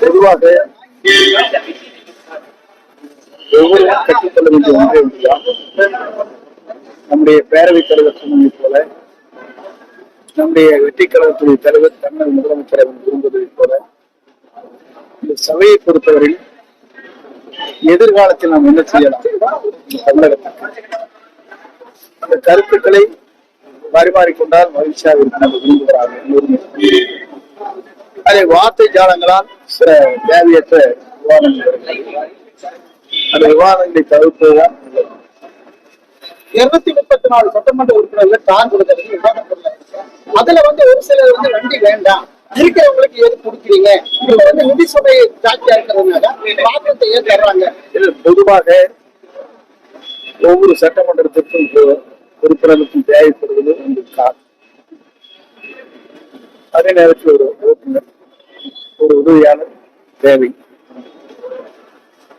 பொதுவாக ஒவ்வொரு கற்றுக்கொள்ள வேண்டிய ஒன்றே ஒன்றுதான். நம்முடைய பேரவைத் தலைவர் சொன்னதை போல, நம்முடைய வெற்றி கழகத்துடைய தலைவர் தமிழக முதலமைச்சர் விரும்புவதை போல, இந்த சபையை பொறுத்தவரையில் எதிர்காலத்தில் நாம் என்ன செய்யலாம்? தமிழகத்துக்கு அந்த கருத்துக்களை பரிமாறிக்கொண்டால் மகிழ்ச்சியாக இருக்கும் என்று விரும்புகிறார்கள். அதை வார்த்தை ஜாலங்களால் சில தேவையற்ற விவாதங்கள், அந்த விவாதங்களை தவிர்ப்பதுதான். 234 சட்டமன்ற உறுப்பினர்கள் தான் கொடுக்கிறது விவாதம் பண்ணல. அதுல ஒரு சிலர் வண்டி வேண்டாம், இருக்கிறவங்களுக்கு ஏது கொடுக்குறீங்க, இவங்க நிதி சபை ஜாஸ்தியா இருக்கிறதுனால மாற்றத்தை ஏன் தர்றாங்க. பொதுவாக ஒவ்வொரு சட்டமன்றத்திற்கும் உறுப்பினருக்கும் தேவைப்படுவது அந்த கார். அதே நேரத்தில் ஒரு ஓட்டுநர், ஒரு உதவியாளர் தேவை.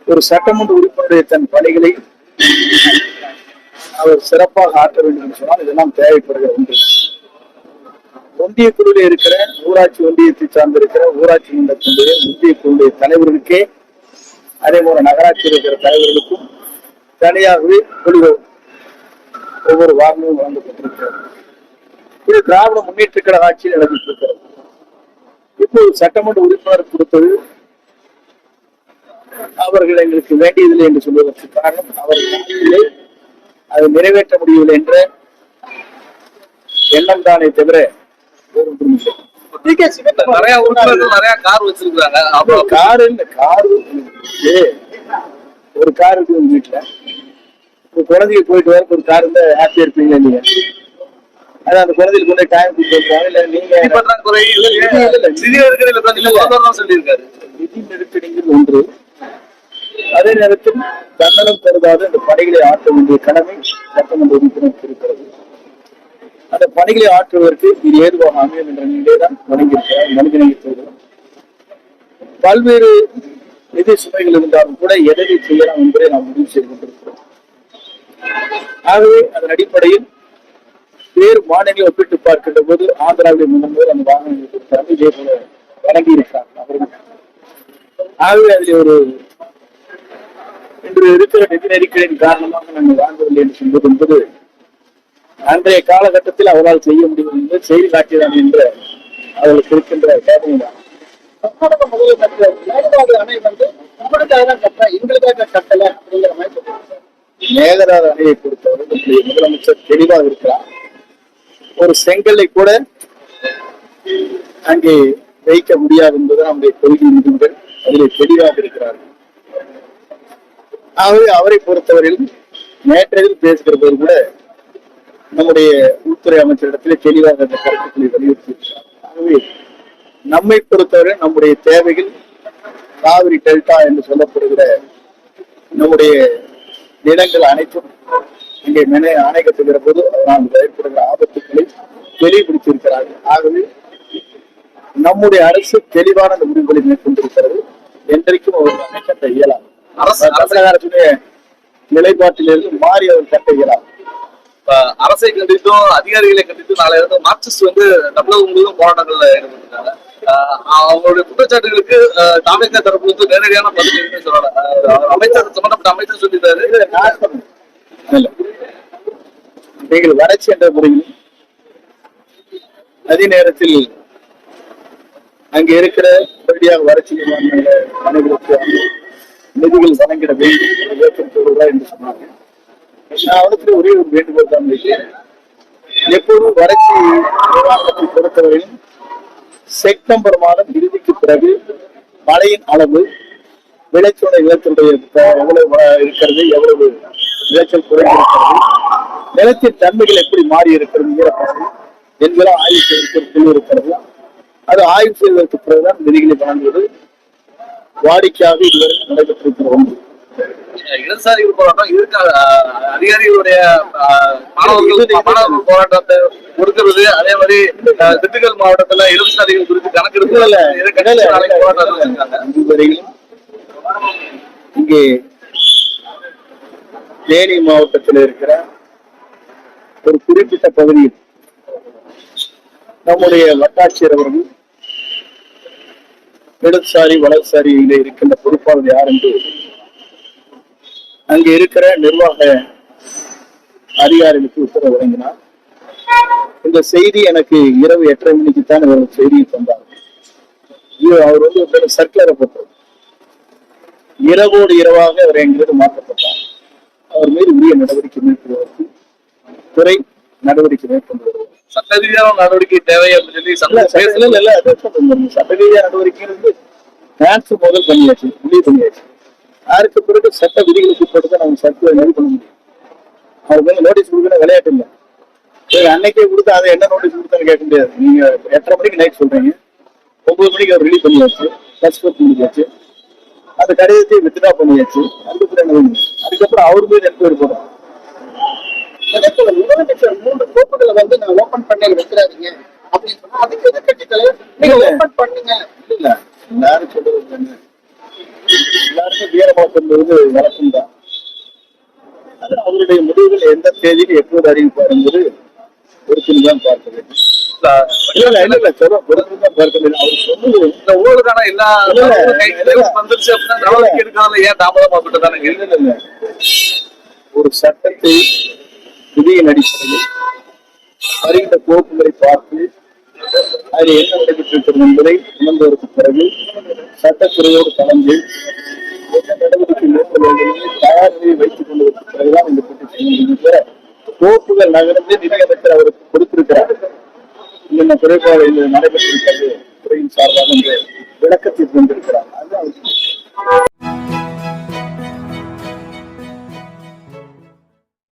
ஒரு சட்டமன்ற உறுப்பினருடைய தன் பணிகளை அவர் சிறப்பாக ஆற்ற வேண்டும் என்று சொன்னால் இதெல்லாம் தேவைப்படுகிற ஒன்று. ஒன்றிய குழுவில் இருக்கிற ஊராட்சி ஒன்றியத்தை சார்ந்திருக்கிற ஊராட்சி மன்றத்தினுடைய ஒன்றிய குழுடைய தலைவர்களுக்கே, அதே போல நகராட்சியில் இருக்கிற தலைவர்களுக்கும் தனியாகவே குழு ஒவ்வொரு வாரமும் வழங்கப்பட்டிருக்கிறது. இது திராவிட முன்னேற்ற கழக ஆட்சியில் நடந்திருக்கிறது. இப்போது சட்டமன்ற உறுப்பினர் கொடுத்தது அவர்கள் எங்களுக்கு வேண்டியதில்லை என்று சொல்வதற்கு காரணம், அவர்கள் அதை நிறைவேற்ற முடியவில்லை என்ற எண்ணம் தானே தவிர நிறைய உறுப்பினர்கள் நிறைய கார் வச்சிருக்காங்க. அப்புறம் காரு ஒரு கார் இருக்கு உங்க வீட்டுல, ஒரு குழந்தைக்கு போயிட்டு வர ஒரு கார் இருந்தா ஹாப்பியா இருப்பீங்க நீங்க. அதான் அந்த குழந்தைக்கு கொண்டு டைம் கொடுத்துருக்காங்க. இல்ல நீங்க சொல்லியிருக்காரு நிதி நெருக்கடிங்கிறது ஒன்று. அதே நேரத்தில் தன்னலம் கருதாத இந்த பணிகளை ஆற்ற வேண்டிய கடமை சட்டமன்ற உறுப்பினருக்கு இருக்கிறது. அந்த பணிகளை ஆற்றுவதற்கு இது ஏதுவாக அமையும் என்ற நிலையைதான் வழங்கியிருக்கிறார். மனிதநேயத்தோடு பல்வேறு நிதி சுமைகள் இருந்தாலும் கூட எதை செய்யலாம் என்பதை நாம் முடிவு செய்து கொண்டிருக்கிறோம். ஆகவே அதன் அடிப்படையில் வேறு மாநிலங்களை ஒப்பிட்டு பார்க்கின்ற போது ஆந்திராவில் முதல்வர் அந்த வாகனங்களை கொடுத்தார்கள், இதே போல வழங்கி இருக்கிறார்கள் அவர்கள். ஆகவே அதில் ஒரு இன்று இருக்கிற நிதி நெருக்கடியின் காரணமாக நாங்கள் வாங்கவில்லை என்று சொல்வது என்பது அன்றைய காலகட்டத்தில் அவரால் செய்ய முடியும் என்று செய்தி காட்டியதான் என்று அவர்களுக்கு இருக்கின்ற கேள்விதான். கர்நாடக முதலமைச்சர் மேகதாது அணை உங்களுக்காக தான் கட்ட, எங்களுக்காக கட்டல அப்படிங்கிற மாதிரி. மேகதாது அணையை பொறுத்தவரை முதலமைச்சர் தெளிவாக இருக்கிறார். ஒரு செங்கலை கூட அங்கே வைக்க முடியாது என்பது நம்முடைய கொள்கை முடிவுகள் அதிலே தெளிவாக இருக்கிறார்கள். ஆகவே அவரை பொறுத்தவரையில் நேற்றையில் பேசுகிற போது கூட நம்முடைய உள்துறை அமைச்சரிடத்திலே தெளிவாக அந்த கருத்துக்களை வலியுறுத்தியிருக்கிறார். ஆகவே நம்மை பொறுத்தவரை நம்முடைய தேவைகள் காவிரி டெல்டா என்று சொல்லப்படுகிற நம்முடைய நிலங்கள் அனைத்தும் இங்கே அணை கட்டுகிற போது நாம் ஏற்படுகிற ஆபத்துக்களை தெளிவுபடுத்தியிருக்கிறார்கள். ஆகவே நம்முடைய அரசு தெளிவான அந்த முடிவுகளை மேற்கொண்டிருக்கிறது. என்றைக்கும் அவர்கள் அணை கட்ட இயலாது. தமிழக அரசுடைய நிலைப்பாட்டிலிருந்து மாறி அவர் கட்ட இயலாது. அரசை கண்டித்தும் அதிகாரிகளை கண்டித்தும் நாளை மார்க்சிஸ்ட் தமிழகம் முழுவதும் போராட்டங்கள்ல ஈடுபட்டிருக்காங்க. அவங்களுடைய குற்றச்சாட்டுகளுக்கு தாவேகா தரப்பு நேரடியான பதில் சொல்லலாம். அமைச்சர் சம்பந்தப்பட்ட அமைச்சர் சொல்லிட்டாரு, நீங்கள் வறட்சி என்ற முறையில் அதே நேரத்தில் அங்கே இருக்கிற உடனடியாக வறட்சி பணிகளுக்கு நிதிகள் வழங்கிட வேண்டும் என்று சொன்னாங்க. நான் அவருக்கு ஒரே ஒரு வேண்டுகோள் தான் வைக்கிறேன். எப்போதும் வறட்சி நிவாரணத்தை பொறுத்தவரையில் செப்டம்பர் மாதம் இறுதிக்கு பிறகு மழையின் அளவு, விளைச்சல் நிலத்தினுடைய எவ்வளவு இருக்கிறது, எவ்வளவு விளைச்சல் குறைந்திருக்கிறது, நிலத்தின் தன்மைகள் எப்படி மாறி இருக்கிறது, ஈரப்பதம் என்பதெல்லாம் ஆய்வு செய்வதற்கு இருக்கிறது. அது ஆய்வு செய்வதற்கு பிறகுதான் நிதிகளை வழங்குவது வாடிக்கையாக இதுவரை நடைபெற்றிருக்கிற ஒன்று. இடதுசாரிகள் போராட்டம் அதிகாரிகளுடைய மாணவர்கள் போராட்டத்தை கொடுக்கிறது. அதே மாதிரி திண்டுக்கல் மாவட்டத்துல இடதுசாரிகள் குறித்து கணக்கெடுப்பு இதுவரையிலும் இங்கே தேனி மாவட்டத்தில் இருக்கிற ஒரு குறிப்பிட்ட பகுதியில் நம்முடைய வட்டாட்சியர் அவர்கள் இடதுசாரி வலதுசாரியில இருக்கின்ற பொறுப்பாளர் யார் என்று அங்கே இருக்கிற நிர்வாக அதிகாரிகளுக்கு உத்தரவு வழங்கினார். இந்த செய்தி எனக்கு இரவு 8:30 மணிக்குத்தான் ஒரு செய்தியை தந்தார். அவர் வந்து ஒரு சர்க்குலரை போட்டார். இரவோடு இரவாக அவர் எங்கிறது மாற்றப்பட்டார். அவர் மீது உரிய நடவடிக்கை மேற்கொள்வதற்கு துறை நடவடிக்கை மேற்கொண்டு வருவார். சட்ட ரீதியான நடவடிக்கை தேவை அப்படின்னு சொல்லி சட்ட ரீதியான நடவடிக்கை இருந்து டிரான்ஸ்பர் முதல் பண்ணியாச்சு, முடிவு பண்ணியாச்சு. அதற்கு பிறகு சட்ட விதிகளுக்கு உட்பட்டு நம்ம சர்க்குலர் பண்ண முடியும். அவருக்கு வந்து நோட்டீஸ் கொடுக்கணும் விளையாட்டு இல்லை. அன்னைக்கே கொடுத்து அதை என்ன நோட்டீஸ் கொடுத்தான்னு கேட்க முடியாது. நீங்க 8:30 மணிக்கு நைட் சொல்றீங்க, 9 மணிக்கு அவர் ரிலீவ் பண்ணியாச்சு, பாஸ்போர்ட் பண்ணியாச்சு, அந்த கடிதத்தை வித்ட்ரா பண்ணியாச்சு. அதுக்கப்புறம் அவர் மீது என்கொயரி போறோம். அதே போல முதலமைச்சர் 3 கோப்புகளை வந்து நான் ஓபன் பண்ணி வைக்கிறாதீங்க அப்படின்னு சொன்னா அதுக்கு எதிர்கட்சி தலைவர் நீங்க ஓபன் பண்ணுங்க. இல்ல எல்லாரும் சொல்றது என்ன, எல்லாருமே வீரமாக்கம் வழக்கம் தான். அது அவருடைய முடிவுகள் எந்த தேதியில் எப்போது அறிவிப்பார் என்பது பொறுப்பில்தான் பார்க்க வேண்டும். இந்த ஊழலுக்கான எல்லா வந்துருச்சு அப்படின்னா நடவடிக்கை எடுக்கிறதுல ஏன் தாமதமாகிட்டு தானே? ஒரு சட்டத்தை விதியின் அடிப்படையில் வருகின்ற கோப்புகளை பார்த்து அதில் என்ன நடைபெற்றிருக்கிறது என்பதை உணர்ந்ததற்கு பிறகு சட்டத்துறையோடு கலந்து என்ன நடவடிக்கை மேற்கொள்ள வேண்டும் தயார் நிலையை வைத்துக் கொண்டதற்கு பிறகுதான் இந்த கூட்டத்தில் கோப்புகள் நகர்ந்து நிதியமைச்சர் அவருக்கு கொடுத்திருக்கிறார். இன்னும் குறைபாடு நடைபெற்றிருக்கிறது துறையின் சார்பாக விளக்கத்தை கொண்டிருக்கிறார்.